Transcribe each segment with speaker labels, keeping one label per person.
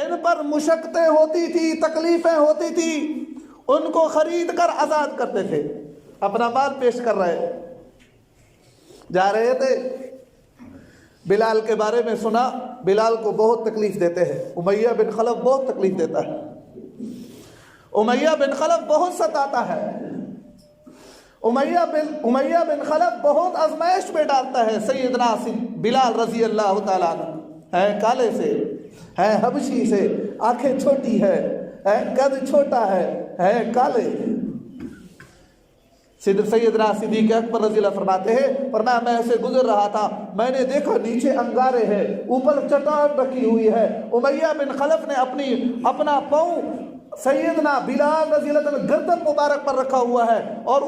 Speaker 1: جن پر مشقتیں ہوتی تھی، تکلیفیں ہوتی تھی، ان کو خرید کر آزاد کرتے تھے، اپنا مال پیش کر رہے، جا رہے تھے۔ بلال کے بارے میں سنا، بلال کو بہت تکلیف دیتے ہیں، امیہ بن خلف بہت تکلیف دیتا ہے، امیہ بن خلف بہت ستاتا ہے، امیہ بن خلف بہت آزمائش میں ڈالتا ہے سیدنا بلال رضی اللہ تعالیٰ عنہ۔ ہے کالے سے، ہے حبشی سے، آنکھیں چھوٹی ہے، قد چھوٹا ہے کالے۔ سیدنا صدیق اکبر رضی اللہ فرماتے ہیں، فرمایا میں ایسے گزر رہا تھا، میں نے دیکھا نیچے انگارے ہیں، اوپر چٹان رکھی ہوئی ہے، امیہ بن خلف نے اپنا پاؤں سیدنا بلال رضی اللہ عنہ گردن مبارک پر رکھا ہوا ہے، اور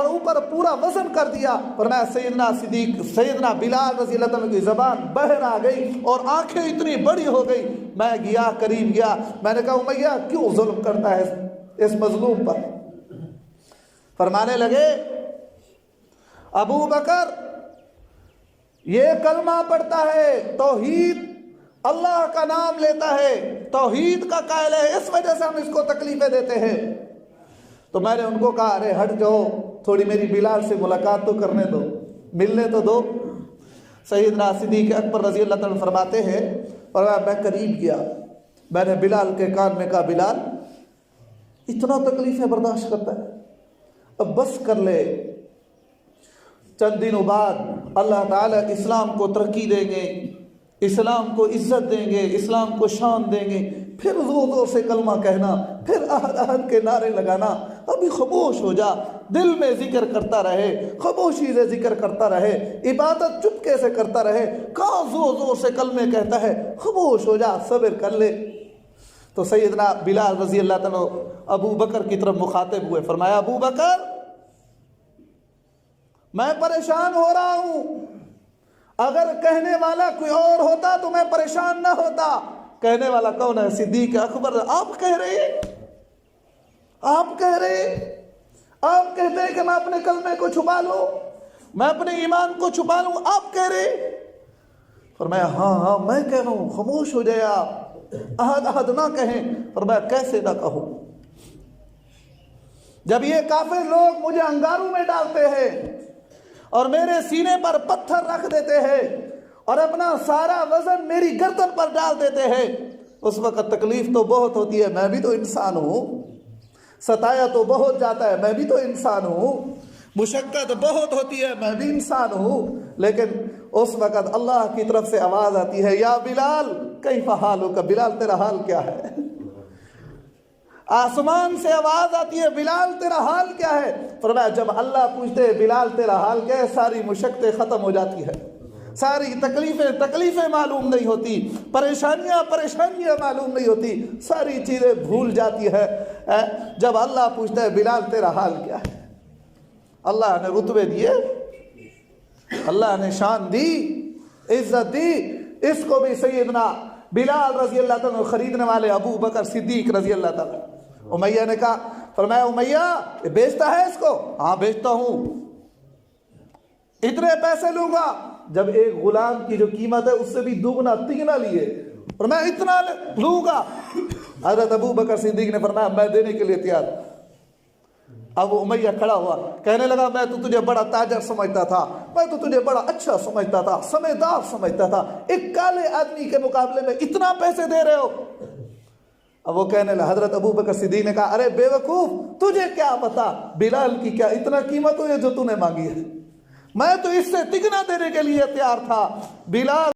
Speaker 1: اوپر پورا وزن کر دیا۔ فرمایا سیدنا بلال رضی اللہ عنہ کی زبان باہر آ گئی اور آنکھیں اتنی بڑی ہو گئی۔ میں گیا، قریب گیا، میں نے کہا امیہ کیوں ظلم کرتا ہے اس مظلوم پر؟ فرمانے لگے ابو بکر یہ کلمہ پڑھتا ہے، توحید، اللہ کا نام لیتا ہے، توحید کا قائل ہے، اس وجہ سے ہم اس کو تکلیفیں دیتے ہیں۔ تو میں نے ان کو کہا ارے ہٹ جاؤ، تھوڑی میری بلال سے ملاقات تو کرنے دو، ملنے تو دو۔ سیدنا صدیق اکبر رضی اللہ عنہ فرماتے ہیں، فرمایا میں قریب گیا، میں نے بلال کے کان میں کہا بلال اتنا تکلیفیں برداشت کرتا ہے، اب بس کر لے۔ چند دنوں بعد اللہ تعالیٰ اسلام کو ترقی دیں گے، اسلام کو عزت دیں گے، اسلام کو شان دیں گے، پھر زور زور سے کلمہ کہنا، پھر احد احد کے نعرے لگانا۔ ابھی خاموش ہو جا، دل میں ذکر کرتا رہے، خاموشی سے ذکر کرتا رہے، عبادت چپکے سے کرتا رہے، کہاں زور زور سے کلمے کہتا ہے، خاموش ہو جا، صبر کر لے۔ تو سیدنا بلال رضی اللہ عنہ ابو بکر کی طرف مخاطب ہوئے، فرمایا ابو بکر میں پریشان ہو رہا ہوں، اگر کہنے والا کوئی اور ہوتا تو میں پریشان نہ ہوتا۔ کہنے والا کون ہے؟ صدیق اکبر۔ آپ کہہ رہے آپ کہتے ہیں کہ میں اپنے کلمے کو چھپا لوں، میں اپنے ایمان کو چھپا لوں، آپ کہہ رہے؟ فرمایا ہاں میں کہہ رہا ہوں، خاموش ہو جائے آپ، احد نہ کہیں۔ فرمایا کیسے نہ کہوں؟ جب یہ کافر لوگ مجھے انگاروں میں ڈالتے ہیں اور میرے سینے پر پتھر رکھ دیتے ہیں اور اپنا سارا وزن میری گردن پر ڈال دیتے ہیں، اس وقت تکلیف تو بہت ہوتی ہے، میں بھی تو انسان ہوں، ستایا تو بہت جاتا ہے، میں بھی تو انسان ہوں، مشقت بہت ہوتی ہے، میں بھی انسان ہوں۔ لیکن اس وقت اللہ کی طرف سے آواز آتی ہے، یا بلال کیف حالک، بلال تیرا حال کیا ہے؟ آسمان سے آواز آتی ہے، بلال تیرا حال کیا ہے؟ فرمایا جب اللہ پوچھتے بلال تیرا حال کیا ہے، ساری مشقتیں ختم ہو جاتی ہے، ساری تکلیفیں معلوم نہیں ہوتی، پریشانیاں معلوم نہیں ہوتی، ساری چیزیں بھول جاتی ہے۔ جب اللہ پوچھتا ہے بلال تیرا حال کیا ہے، اللہ نے رتبے دیے، اللہ نے شان دی، عزت دی۔ اس کو بھی سیدنا بلال رضی اللہ عنہ خریدنے والے ابو بکر صدیق رضی اللہ تعالیٰ، امیہ نے کہا، فرمایا امیہ بیچتا ہے اس کو؟ ہاں بیچتا ہوں، اتنے پیسے لوں گا۔ جب ایک غلام کی جو قیمت ہے اس سے بھی دوگنا تگنا لیے، فرمایا اتنا لوں گا۔ حضرت ابو بکر صدیق نے فرمایا میں دینے کے لیے تیار۔ اب امیہ کھڑا ہوا، کہنے لگا میں تو تجھے بڑا تاجر سمجھتا تھا، میں تو تجھے بڑا اچھا سمجھتا تھا، سمجھدار سمجھتا تھا، ایک کالے آدمی کے مقابلے میں اتنا پیسے دے رہے ہو۔ اب وہ کہنے لگا، حضرت ابو بکر صدیق نے کہا ارے بے وقوف، تجھے کیا پتا بلال کی کیا اتنا قیمت ہو ہے جو تو نے مانگی ہے، میں تو اس سے تگنا دینے کے لیے تیار تھا۔ بلال